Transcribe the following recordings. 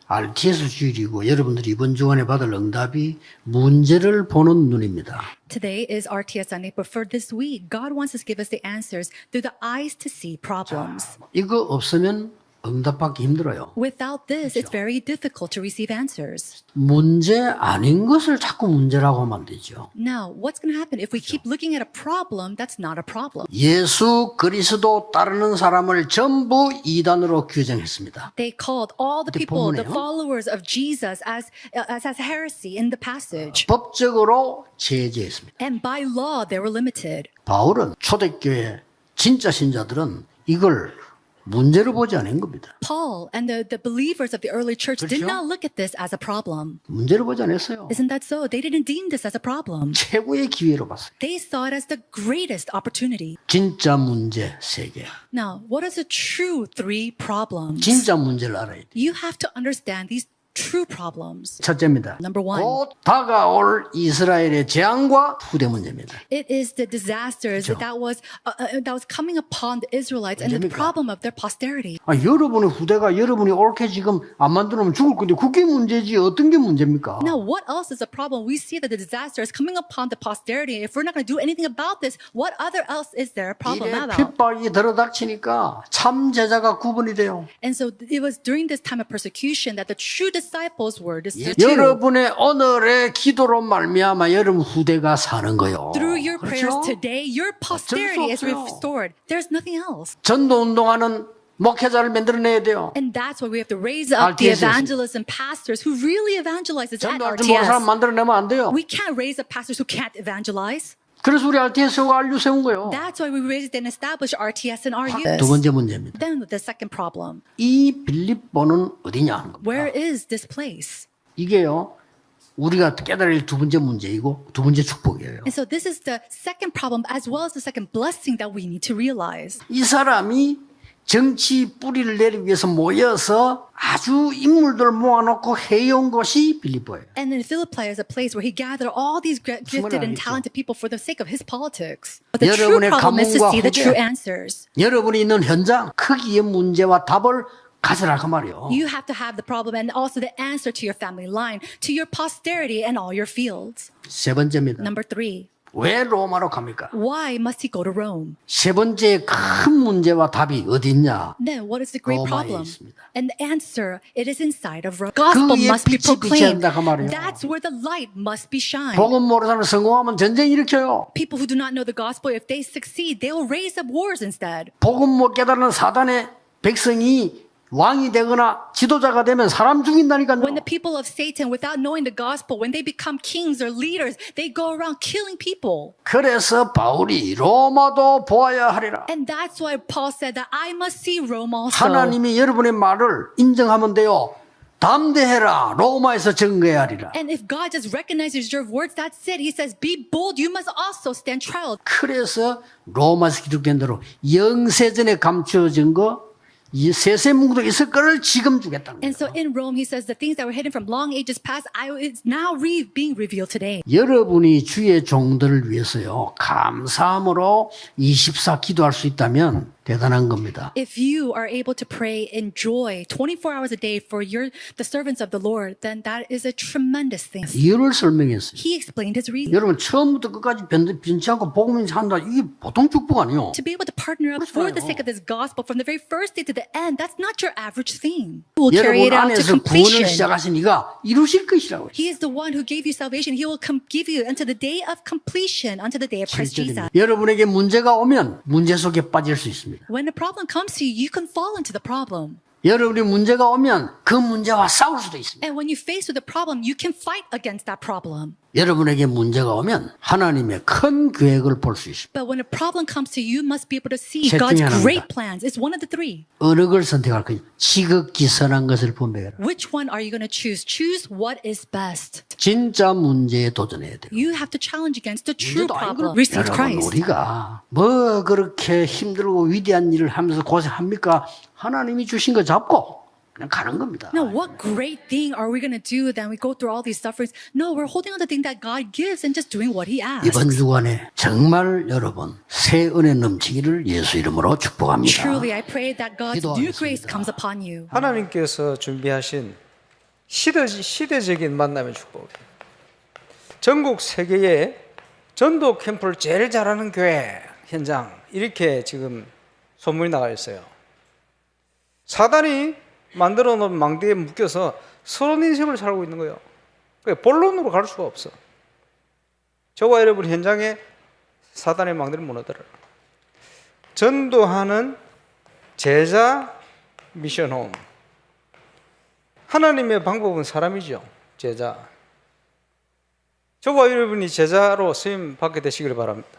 RTS 주일이고 여러분들이 이번 주간에 받을 응답이 문제를 보는 눈입니다. Today is RTS Sunday, but for this week, God wants us to give us the answers through the eyes to see problems. 이거 없으면 응답받기 힘들어요. Without this, it's very difficult to receive answers. 문제 아닌 것을 자꾸 문제라고 하면 안 되죠. Now, what's going to happen if we keep looking at a problem that's not a problem? 예수 그리스도 따르는 사람을 전부 이단으로 규정했습니다. They called all the people, the 본문에요. followers of Jesus, as heresy in the passage. 법적으로 제재했습니다. And by law, they were limited. 바울은 초대교회 진짜 신자들은 이걸 문제로 보지 않은 겁니다. Paul and the believers of the early church did 그렇죠? not look at this as a problem. 문제로 보지 않았어요. Isn't that so? They didn't deem this as a problem. 최고의 기회로 봤어요. They saw it as the greatest opportunity. 진짜 문제 세 개. Now, what is the true three problems? 진짜 문제를 알아야 돼요. You have to understand these true problems. 첫째입니다. Number one. 곧 다가올 이스라엘의 재앙과 후대 문제입니다. It is the disasters 그렇죠. that was coming upon the Israelites and the 문제입니까? problem of their posterity. 여러분의 후대가 여러분이 옳게 지금 안 만들면 죽을 건데 그게 문제지 어떤 게 문제입니까? Now, what else is a problem? We see that the disaster is coming upon the posterity. If we're not going to do anything about this, what other else is there a problem 이래 about? 핍박이 들어닥치니까 참 제자가 구분이 돼요. And so it was during this time of persecution that the true disciples were discerned. 여러분의 오늘의 기도로 말미암아 여러분 후대가 사는 거요. Through your prayers 그렇죠? today, your posterity is 없어요. restored. There's nothing else. 전도 운동하는 목회자를 만들어내야 돼요. And that's why we have to raise up the RTS. evangelists and pastors who really evangelizes at 전도할 줄 모르는 사람 RTS. 만들어내면 안 돼요. We can't raise up pastors who can't evangelize. 그래서 우리 RTS가 알류 세운 거예요. That's why we raised and established RTS and 두 RU. 번째 문제입니다. Then the second problem. 이 빌립보는 어디냐 하는 겁니다. Where is this place? 이게요. 우리가 깨달을 두 번째 문제이고 두 번째 축복이에요. And so this is the second problem as well as the second blessing that we need to realize. 이 사람이 정치 뿌리를 내리기 위해서 모여서 아주 인물들 모아놓고 해온 것이 빌립보예요. And then Philippi is a place where he gathered all these gifted and 알겠죠. talented people for the sake of his politics. But the true 여러분의 problem is to 가문과 see the 후대. true answers. 여러분이 있는 현장 크기의 문제와 답을 가져라 그 말이에요. You have to have the problem and also the answer to your family line, to your posterity and all your fields. 세 번째입니다. Number three, 왜 로마로 갑니까? why must he go to Rome? 세 번째 큰 문제와 답이 어디 있냐? Then what is the great 로마에 problem? 있습니다. And the answer, it is inside of Rome. Gospel 그의 must be 빛이 비쳐야 proclaimed. 한다 그 말이에요. That's where the light must be shined. 복음 모르는 사람 성공하면 전쟁 일으켜요. People who do not know the gospel, if they succeed, they will raise up wars instead. 복음 못 깨달은 사단의 백성이 왕이 되거나 지도자가 되면 사람 죽인다니까요. When the people of Satan, without knowing the gospel, when they become kings or leaders, they go around killing people. 그래서 바울이 로마도 보아야 하리라. And that's why Paul said that I must see Rome also. 하나님이 여러분의 말을 인정하면 돼요. 담대해라. 로마에서 증거해야 하리라. And if God just recognizes your words, that's it. He says, be bold. You must also stand trial. 그래서 로마에서 기록된 대로 영세전에 감추어진 거 이 세세문구도 있을 거를 지금 주겠다는 And 거예요. so in Rome, he says the things that were hidden from long ages past, it's now being revealed today. 여러분이 주의 종들을 위해서요. 감사함으로 24 기도할 수 있다면 대단한 겁니다. If you are able to pray in joy 24 hours a day for the servants of the Lord, then that is a tremendous thing. 이유를 설명했어요. He explained his reason. 여러분 처음부터 끝까지 변치 않고 복음을 한다. 이게 보통 축복 아니에요. To be able to partner up for the 그렇잖아요. sake of this gospel from the very first day to the end, that's not your average thing. Who will carry 여러분 it out to 안에서 구원을 completion. 시작하신 이가 이루실 것이라고. He is the one who gave you salvation. He will give you until the day of completion, until the day of Christ Jesus. 7절입니다. 여러분에게 문제가 오면 문제 속에 빠질 수 있습니다. When a problem comes to you, you can fall into the problem. 여러분이 문제가 오면 그 문제와 싸울 수도 있습니다. And when you face with a problem, you can fight against that problem. 여러분에게 문제가 오면 하나님의 큰 계획을 볼 수 있습니다. But when a problem comes to you, you must be able to see 셋 God's 중에 하나입니다. great plans. It's one of the three. 어느 걸 선택할 거냐? 지극히 선한 것을 분별해라. Which one are you going to choose? Choose what is best. 진짜 문제에 도전해야 돼요. You have to challenge against the true 문제도 problem. 아니고 Receive 여러분 Christ. 우리가 뭐 그렇게 힘들고 위대한 일을 하면서 고생합니까? 하나님이 주신 거 잡고 그냥 가는 겁니다. Now, what great thing are we going to do? Then we go through all these sufferings. No, we're holding on to the thing that God gives and just doing what He asks. 이번 주간에 정말 여러분 새 은혜 넘치기를 예수 이름으로 축복합니다. Truly, I pray that God's new 기도하겠습니다. grace comes upon you. 하나님께서 준비하신 시대적인 만남의 축복. 전국 세계에 전도 캠프를 제일 잘하는 교회 현장, 이렇게 지금 소문이 나가 있어요. 사단이 만들어 놓은 망대에 묶여서 서론 인생을 살고 있는 거예요. 본론으로 갈 수가 없어. 저와 여러분 현장에 사단의 망대를 무너뜨려라. 전도하는 제자 미션홈. 하나님의 방법은 사람이죠. 제자. 저와 여러분이 제자로 쓰임 받게 되시길 바랍니다.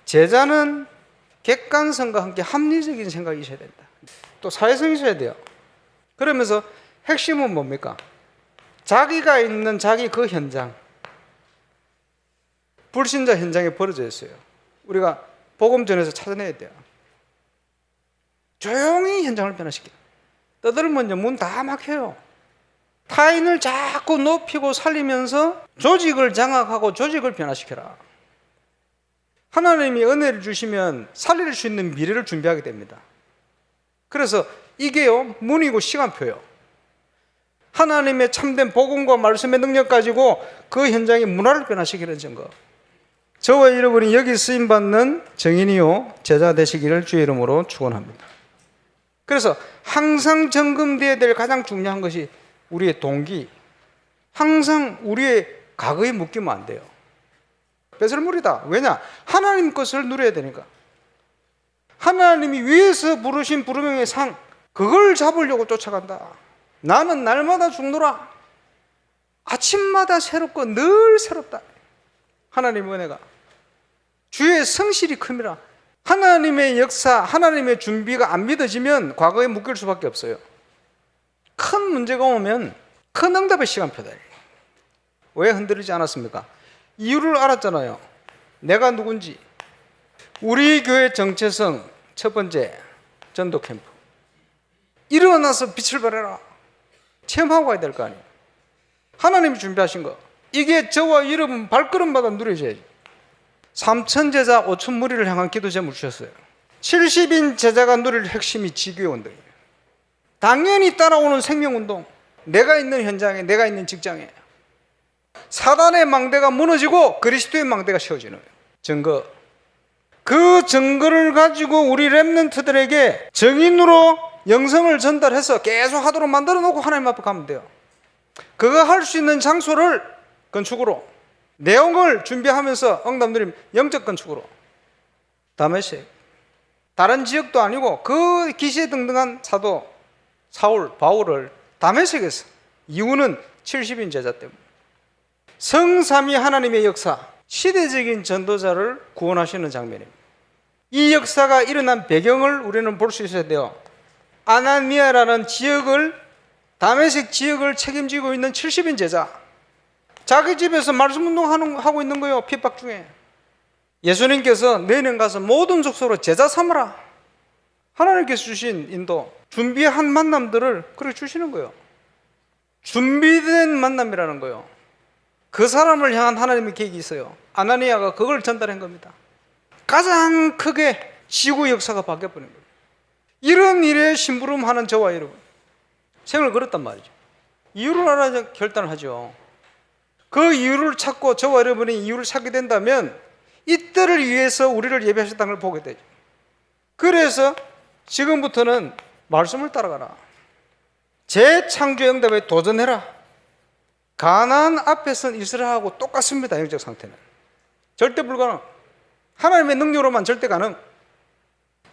제자는 객관성과 함께 합리적인 생각이 있어야 된다. 또 사회성이 있어야 돼요. 그러면서 핵심은 뭡니까? 자기가 있는 자기 그 현장, 불신자 현장에 벌어져 있어요. 우리가 복음 전에서 찾아내야 돼요. 조용히 현장을 변화시켜. 떠들면요 문 다 막혀요. 타인을 자꾸 높이고 살리면서 조직을 장악하고 조직을 변화시켜라. 하나님이 은혜를 주시면 살릴 수 있는 미래를 준비하게 됩니다. 그래서 이게요 문이고 시간표요. 하나님의 참된 복음과 말씀의 능력 가지고 그 현장의 문화를 변화시키는 증거. 저와 여러분이 여기 쓰임받는 증인이요 제자 되시기를 주의 이름으로 축원합니다. 그래서 항상 점검되어야 될 가장 중요한 것이 우리의 동기. 항상 우리의 과거에 묶이면 안 돼요. 배설물이다. 왜냐? 하나님 것을 누려야 되니까. 하나님이 위에서 부르신 부르명의 상, 그걸 잡으려고 쫓아간다. 나는 날마다 죽노라. 아침마다 새롭고 늘 새롭다. 하나님의 은혜가. 주의 성실이 큼이라. 하나님의 역사, 하나님의 준비가 안 믿어지면 과거에 묶일 수밖에 없어요. 큰 문제가 오면 큰 응답의 시간표다. 왜 흔들리지 않았습니까? 이유를 알았잖아요. 내가 누군지. 우리 교회 정체성 첫 번째 전도 캠프. 일어나서 빛을 발해라. 체험하고 가야 될 거 아니에요. 하나님이 준비하신 거. 이게 저와 여러분 발걸음마다 누려져야지. 3천 제자 5천 무리를 향한 기도 제목을 주셨어요. 70인 제자가 누릴 핵심이 지교의 운동이에요. 당연히 따라오는 생명운동. 내가 있는 현장에, 내가 있는 직장에 사단의 망대가 무너지고 그리스도의 망대가 세워지는 거예요. 증거. 그 증거를 가지고 우리 렘넌트들에게 증인으로 영성을 전달해서 계속 하도록 만들어 놓고 하나님 앞에 가면 돼요. 그거 할 수 있는 장소를 건축으로, 내용을 준비하면서 응답 누리면 영적 건축으로. 다메섹. 다른 지역도 아니고 그 기시등등한 사도 사울, 바울을 다메섹에서, 이유는 70인 제자 때문에. 성삼위 하나님의 역사, 시대적인 전도자를 구원하시는 장면입니다. 이 역사가 일어난 배경을 우리는 볼 수 있어야 돼요. 아나니아라는 지역을, 다메섹 지역을 책임지고 있는 70인 제자. 자기 집에서 말씀 운동하고 있는 거예요. 핍박 중에. 예수님께서 내년 가서 모든 족속으로 제자 삼으라. 하나님께서 주신 인도, 준비한 만남들을 그렇게 주시는 거예요. 준비된 만남이라는 거예요. 그 사람을 향한 하나님의 계획이 있어요. 아나니아가 그걸 전달한 겁니다. 가장 크게 지구 역사가 바뀌어버린 거예요. 이런 일에 심부름하는 저와 여러분, 생을 걸었단 말이죠. 이유를 알아야 결단을 하죠. 그 이유를 찾고 저와 여러분이 이유를 찾게 된다면 이때를 위해서 우리를 예배하셨다는 걸 보게 되죠. 그래서 지금부터는 말씀을 따라가라. 재창조의 응답에 도전해라. 가나안 앞에서는 이스라엘하고 똑같습니다. 영적 상태는 절대 불가능. 하나님의 능력으로만 절대 가능.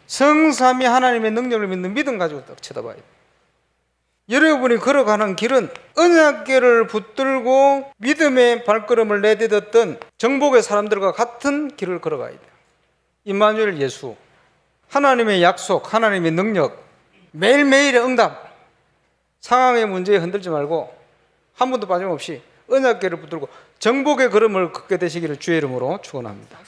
성삼위 하나님의 능력을 믿는 믿음 가지고 딱 쳐다봐야 돼요. 여러분이 걸어가는 길은 언약궤를 붙들고 믿음의 발걸음을 내딛었던 정복의 사람들과 같은 길을 걸어가야 돼요. 임마누엘 예수, 하나님의 약속, 하나님의 능력, 매일매일의 응답. 상황의 문제에 흔들지 말고 한 번도 빠짐없이 언약궤를 붙들고 정복의 걸음을 걷게 되시기를 주의 이름으로 축원합니다.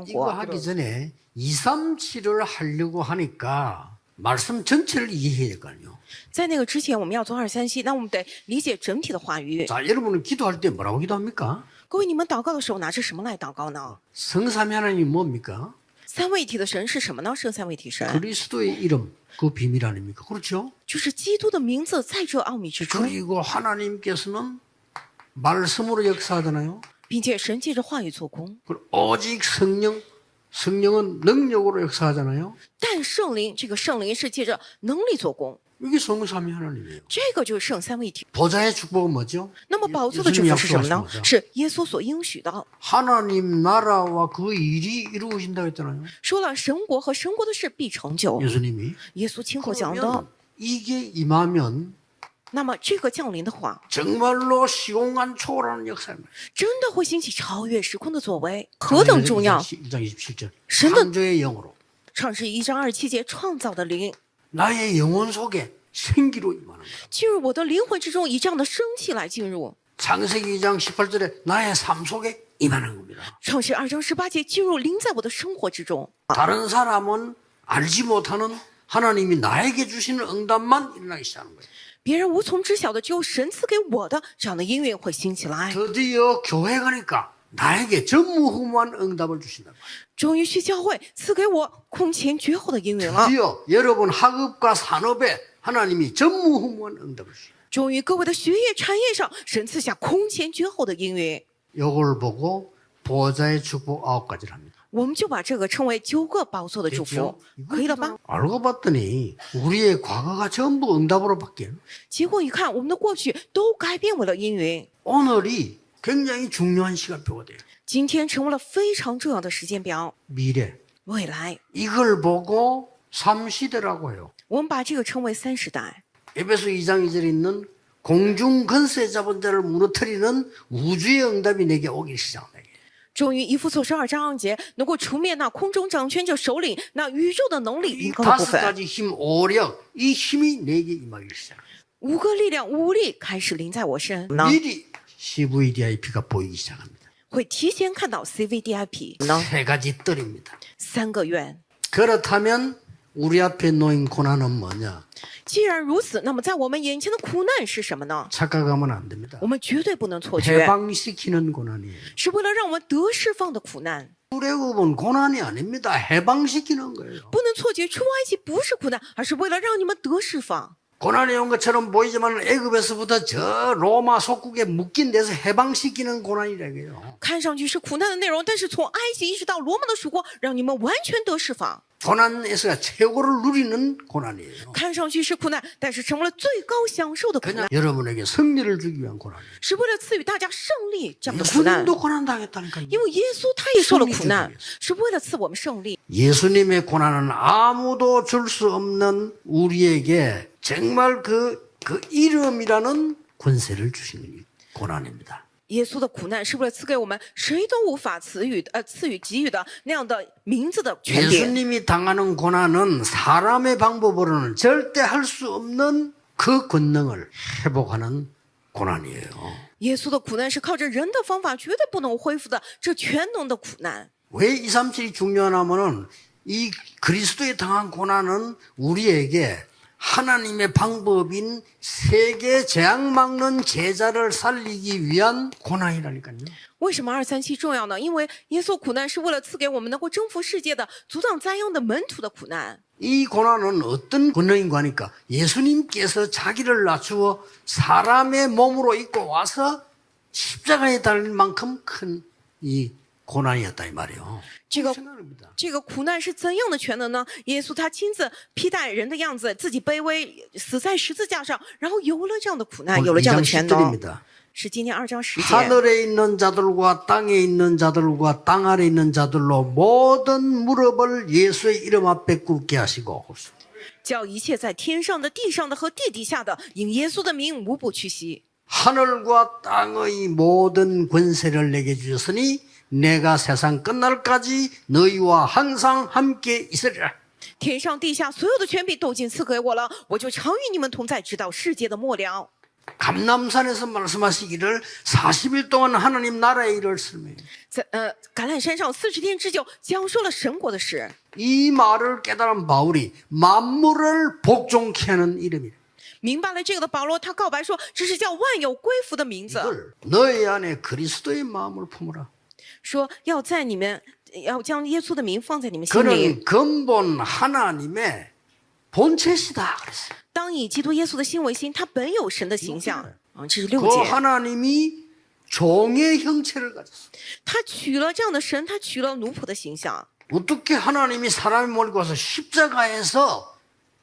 이거 하기 전에 2, 3, 7을 하려고 하니까 말씀 전체를 이해해야 될 거 아니에요. 在那个之前，我们要做237，那我们得理解整体的话语。 자, 여러분은 기도할 때 뭐라고 기도합니까? 各位，你们祷告的时候拿着什么来祷告呢？ 성삼위 하나님이 뭡니까? 三位一体的神是什么呢？圣三位一体神 그리스도의 이름, 그 비밀 아닙니까? 그렇죠? 就是基督的名字在这奥秘之中， 그리고 하나님께서는 말씀으로 역사하잖아요. 并且神借着话语做工。 그리고 오직 성령은 능력으로 역사하잖아요. 但圣灵，这个圣灵是借着能力做工， 이게 성삼위 하나님이에요. 这个就是圣三位一体。 보좌의 축복은 뭐죠? 那么宝座的祝 예수님이 福是什么呢？ 약속하신 거죠. 是耶稣所应许的。 하나님 나라와 그 일이 이루어진다고 했잖아요. 说了神国和神国的事必成就， 예수님이. 耶稣亲口讲的 그러면 。 이게 임하면 那么这个降临的话， 정말로 시공간 초월하는 역사입니다. 真的会兴起超越时空的作为，何等重要！ 1장 27절. 신은- 창조의 영으로 创世1章27节，创造的灵 나의 영혼 속에 생기로 임하는 거예요. 进入我的灵魂之中，以这样的生气来进入。 창세기 2장 18절에 나의 삶 속에 임하는 겁니다. 创世2章18节，进入临在我的生活之中。 다른 사람은 알지 못하는 하나님이 나에게 주시는 응답만 일어나기 시작하는 거예요. 别人无从知晓的，只有神赐给我的这样的音乐会兴起来。 드디어 교회 가니까 나에게 전무후무한 응답을 주신다. 终于去教会，赐给我空前绝后的音乐了。 드디어 여러분 학업과 산업에 하나님이 전무후무한 응답을 주신다. 终于各位的学业、产业上，神赐下空前绝后的音乐。 이걸 보고 보좌의 축복 9가지를 합니다. 我们就把这个称为9个宝座的祝福，可以了吧？ 알고 봤더니 우리의 과거가 전부 응답으로 바뀌어요. 结果一看，我们的过去都改变为了阴云。 오늘이 굉장히 중요한 시간표가 돼요. 今天成为了非常重要的时间表， 미래. 未来。 이걸 보고 3시대라고 해요. 我们把这个称为3时代。 에베소 2장 2절에 있는 공중 근세 잡은 자를 무너뜨리는 우주의 응답이 내게 오기 시작한다. 终于，以弗所书2章2节，能够除灭那空中掌权者首领那宇宙的能力 이 一个的部 다섯 分。 가지 힘, 오력, 이 힘이 내게 임하기 시작합니다. 5个力量、武力开始临在我身呢， 미리 CVDIP가 보이기 시작합니다. 会提前看到 CVDIP 呢。 세 가지 뜰입니다. 3个愿。 그렇다면 우리 앞에 놓인 고난은 뭐냐? 既然如此，那么在我们眼前的苦难是什么呢？ 착각하면 안 됩니다. 我们绝对不能错觉， 해방시키는 고난이에요. 是为了让我们得释放的苦难。 출애굽은 고난이 아닙니다. 해방시키는 거예요. 不能错觉，出埃及不是苦难，而是为了让你们得释放。 고난이 온 것처럼 보이지만 애굽에서부터 저 로마 속국에 묶인 데서 해방시키는 고난이라고요. 看上去是苦难的内容，但是从埃及一直到罗马的属国，让你们完全得释放。 고난에서 최고를 누리는 고난이에요. 看上去是苦难，但是成为了最高享受的苦 그냥 难， 여러분에게 승리를 주기 위한 고난이에요. 是为了赐予大家胜利这样的苦难。 예수님도 고난 당했다니까요. 因为耶稣他也受了苦难，是为了赐我们胜利。 예수님의 고난은 아무도 줄 수 없는 우리에게 정말 그 이름이라는 권세를 주신 고난입니다. 耶稣的苦难是为了赐给我们谁都无法赐予给予的那样的名字的权柄。 예수님이 당하는 고난은 사람의 방법으로는 절대 할 수 없는 그 권능을 회복하는 고난이에요. 耶稣的苦难是靠着人的方法绝对不能恢复的，这全能的苦难。 왜 237이 중요하냐면은 이 그리스도에 당한 고난은 우리에게 하나님의 방법인 세계 재앙 막는 제자를 살리기 위한 고난이라니까요. 为什么237重要呢？因为耶稣苦难是为了赐给我们能够征服世界的、阻挡灾殃的门徒的苦难。 이 고난은 어떤 권능인가 하니까 예수님께서 자기를 낮추어 사람의 몸으로 입고 와서 십자가에 달릴 만큼 큰 이 고난이었다 이 말이에요. 这个 생각합니다. 这个苦难是怎样的全能呢？耶稣他亲自披戴人的样子，自己卑微，死在十字架上，然后有了这样的苦难，有了这样的全能。 10절입니다. 是今天2章10节。 하늘에 있는 자들과 땅에 있는 자들과 땅 아래 있는 자들로 모든 무릎을 예수의 이름 앞에 꿇게 하시고 叫一切在天上的、地上的和地底下的，因耶稣的名无不屈膝。 하늘과 땅의 모든 권세를 내게 주셨으니 내가 세상 끝날까지 너희와 항상 함께 있으리라. 天上地下所有的权柄都已经赐给我了，我就常与你们同在，直到世界的末了。 감람산에서 말씀하시기를 40일 동안 하나님 나라의 일을 설명해요. 在橄榄山上40天之久，讲述了神国的事。 이 말을 깨달은 바울이 만물을 복종케 하는 이름이에요. 明白了这个的保罗，他告白说：“这是叫万有归服的名字。 이걸 너희 안에 그리스도의 마음을 품으라. 说要在你们要将耶稣的名放在你们心里。 그는 근본 하나님의 본체시다 그랬어요. 当以基督耶稣的心为心，他本有神的形象。这是6 그 节。 하나님이 종의 형체를 가졌어요. 他取了这样的神，他取了奴仆的形象。 어떻게 하나님이 사람의 몸을 입고 와서 십자가에서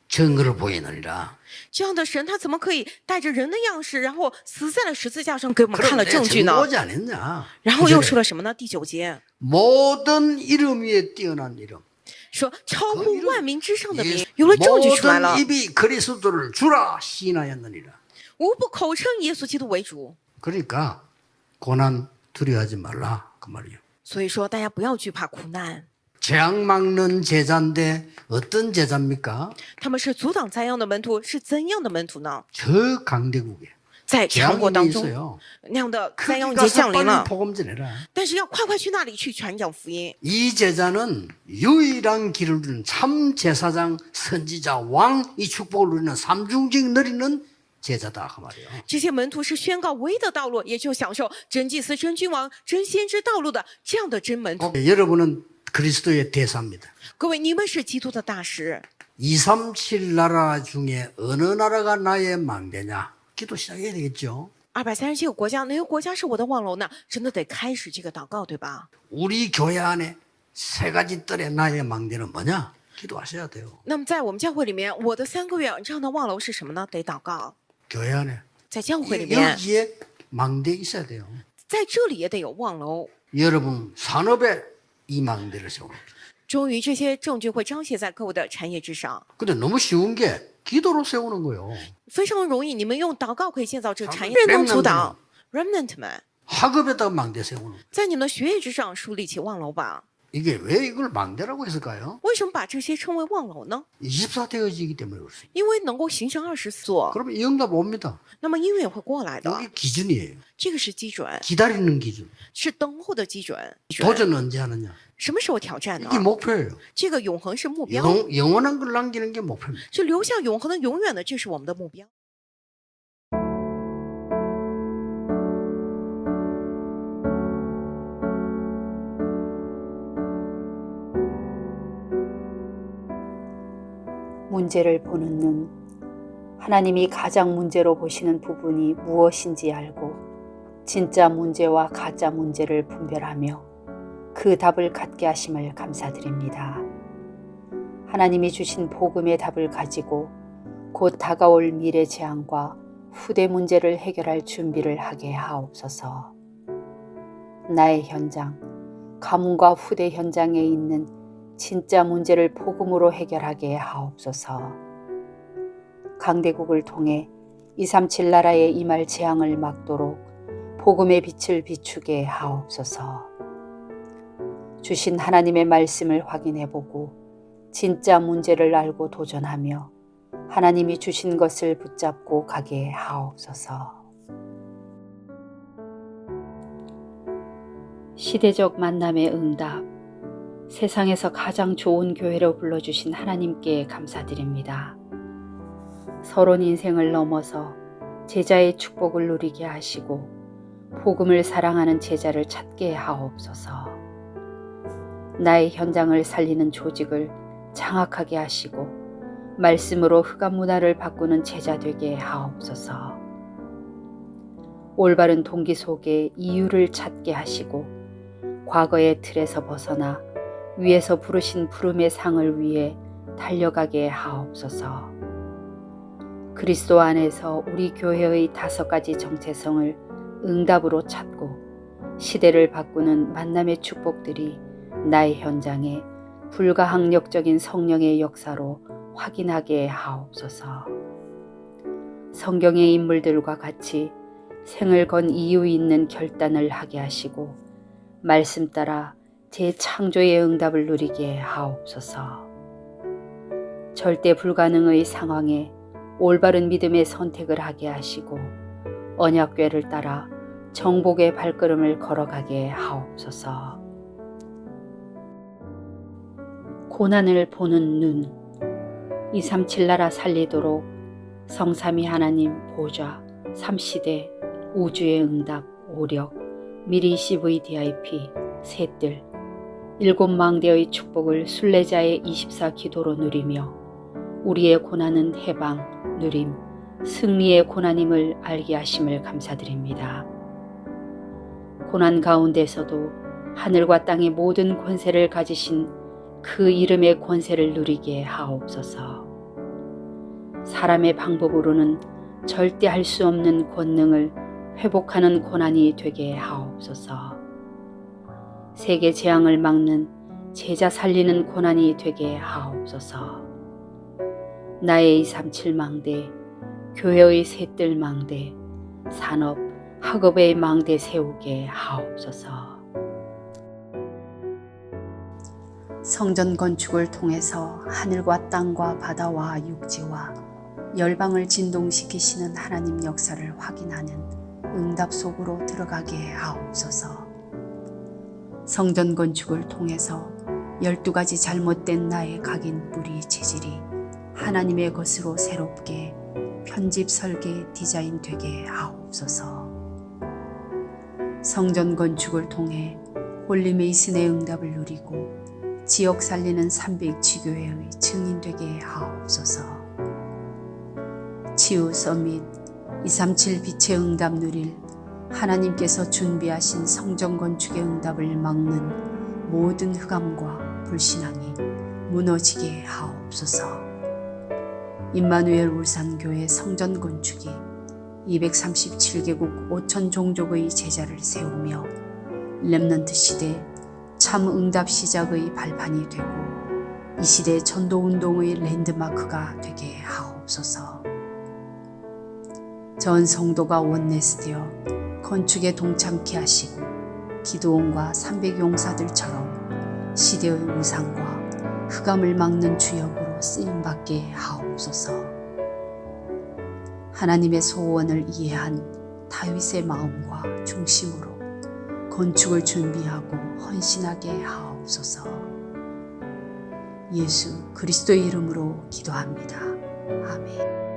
증거를 보이느니라. 这样的神，他怎么可以带着人的样式，然后死在了十字架上，给我们看了 그런데 证据呢？ 증거하지 않았냐? 然后又说了什么呢？第9节 모든 이름 위에 뛰어난 이름. 说超乎万民之上的名，有了证据出来了 모든 ， 입이 그리스도를 주라 시인하였느니라. 无不口称耶稣基督为主。 그러니까 고난 두려워하지 말라 그 말이에요. 所以说，大家不要惧怕苦难。 재앙 막는 제자인데 어떤 제자입니까? 他们是阻挡灾殃的门徒，是怎样的门徒呢？ 저 강대국에 在强国 재앙이 当中， 있어요. 那样的灾殃已 크기가 经降临 빨리 了， 복음 전해라. 但是要快快去那里去传讲福音。 이 제자는 유일한 길을 누리는 참 제사장, 선지자, 왕 이 축복을 누리는 삼중직 누리는 제자다 그 말이에요. 这些门徒是宣告唯一的道路，也就享受真祭司、真君王、真先知道路的这样的真门徒。 여러분은 그리스도의 대사입니다. 各位，你们是基督的大使。 237 나라 중에 어느 나라가 나의 망대냐? 기도 시작해야 되겠죠. 237个国家，哪个国家是我的望楼呢？真的得开始这个祷告，对吧？ 우리 교회 안에 3가지 뜰의 나의 망대는 뭐냐? 기도하셔야 돼요. 那么在我们教会里面，我的3个月这样的望楼是什么呢？得祷告。 교회 안에 在教会里面， 여기에 망대 있어야 돼요. 在这里也得有望楼。 여러분 산업에 이 망대를 세우는. 终于，这些证据会彰显在各位的产业之上， 근데 너무 쉬운 게 기도로 세우는 거예요. 非常容易。你们用祷告可以建造这个产业，人能阻挡 remnant 们 학업에다가 망대 세우는 거예요. 在你们的学业之上树立起望楼吧。 이게 왜 이걸 망대라고 했을까요? 为什么把这些称为望楼呢？ 24대여지기 때문에 그렇습니다. 因为能够形成24座， 그러면 이 응답 옵니다. 那么音乐会过来的。 여기 기준이에요. 这个是基准， 기다리는 기준. 是等候的基准。 도전 언제 하느냐? 什么时候挑战呢 이게 ？ 목표예요. 这个永恒是目标， 영원한 걸 남기는 게 목표입니다. 是留下永恒的、永远的，这是我们的目标。 문제를 보는 눈. 하나님이 가장 문제로 보시는 부분이 무엇인지 알고 진짜 문제와 가짜 문제를 분별하며 그 답을 갖게 하심을 감사드립니다. 하나님이 주신 복음의 답을 가지고 곧 다가올 미래 재앙과 후대 문제를 해결할 준비를 하게 하옵소서. 나의 현장, 가문과 후대 현장에 있는 진짜 문제를 복음으로 해결하게 하옵소서. 강대국을 통해 237 나라에 임할 재앙을 막도록 복음의 빛을 비추게 하옵소서. 주신 하나님의 말씀을 확인해보고 진짜 문제를 알고 도전하며 하나님이 주신 것을 붙잡고 가게 하옵소서. 시대적 만남의 응답. 세상에서 가장 좋은 교회로 불러주신 하나님께 감사드립니다. 서론 인생을 넘어서 제자의 축복을 누리게 하시고 복음을 사랑하는 제자를 찾게 하옵소서. 나의 현장을 살리는 조직을 장악하게 하시고 말씀으로 흑암 문화를 바꾸는 제자 되게 하옵소서. 올바른 동기 속에 이유를 찾게 하시고 과거의 틀에서 벗어나 위에서 부르신 부름의 상을 위해 달려가게 하옵소서. 그리스도 안에서 우리 교회의 5가지 정체성을 응답으로 찾고 시대를 바꾸는 만남의 축복들이 나의 현장에 불가항력적인 성령의 역사로 확인하게 하옵소서. 성경의 인물들과 같이 생을 건 이유 있는 결단을 하게 하시고 말씀 따라 재창조의 응답을 누리게 하옵소서. 절대 불가능의 상황에 올바른 믿음의 선택을 하게 하시고 언약궤를 따라 정복의 발걸음을 걸어가게 하옵소서. 고난을 보는 눈. 237 나라 살리도록 성삼위 하나님 보좌 3시대 우주의 응답 오력 미리 CVDIP 셋들 일곱 망대의 축복을 순례자의 24 기도로 누리며 우리의 고난은 해방, 누림, 승리의 고난임을 알게 하심을 감사드립니다. 고난 가운데서도 하늘과 땅의 모든 권세를 가지신 그 이름의 권세를 누리게 하옵소서. 사람의 방법으로는 절대 할 수 없는 권능을 회복하는 고난이 되게 하옵소서. 세계 재앙을 막는 제자 살리는 고난이 되게 하옵소서. 나의 237망대, 교회의 셋들 망대, 산업, 학업의 망대 세우게 하옵소서. 성전 건축을 통해서 하늘과 땅과 바다와 육지와 열방을 진동시키시는 하나님 역사를 확인하는 응답 속으로 들어가게 하옵소서. 성전 건축을 통해서 12가지 잘못된 나의 각인 뿌리 체질이 하나님의 것으로 새롭게 편집 설계 디자인 되게 하옵소서. 성전 건축을 통해 홀리메이슨의 응답을 누리고 지역 살리는 300지교회의 증인 되게 하옵소서. 치유 서밋 237 빛의 응답 누릴 하나님께서 준비하신 성전 건축의 응답을 막는 모든 흑암과 불신앙이 무너지게 하옵소서. 임마누엘 울산교회 성전 건축이 237개국 5천 종족의 제자를 세우며 렘넌트 시대 참 응답 시작의 발판이 되고 이 시대 전도운동의 랜드마크가 되게 하옵소서. 전 성도가 원내스되어 건축에 동참케 하시고 기도원과 300용사들처럼 시대의 우상과 흑암을 막는 주역으로 쓰임받게 하옵소서. 하나님의 소원을 이해한 다윗의 마음과 중심으로 건축을 준비하고 헌신하게 하옵소서. 예수 그리스도의 이름으로 기도합니다. 아멘.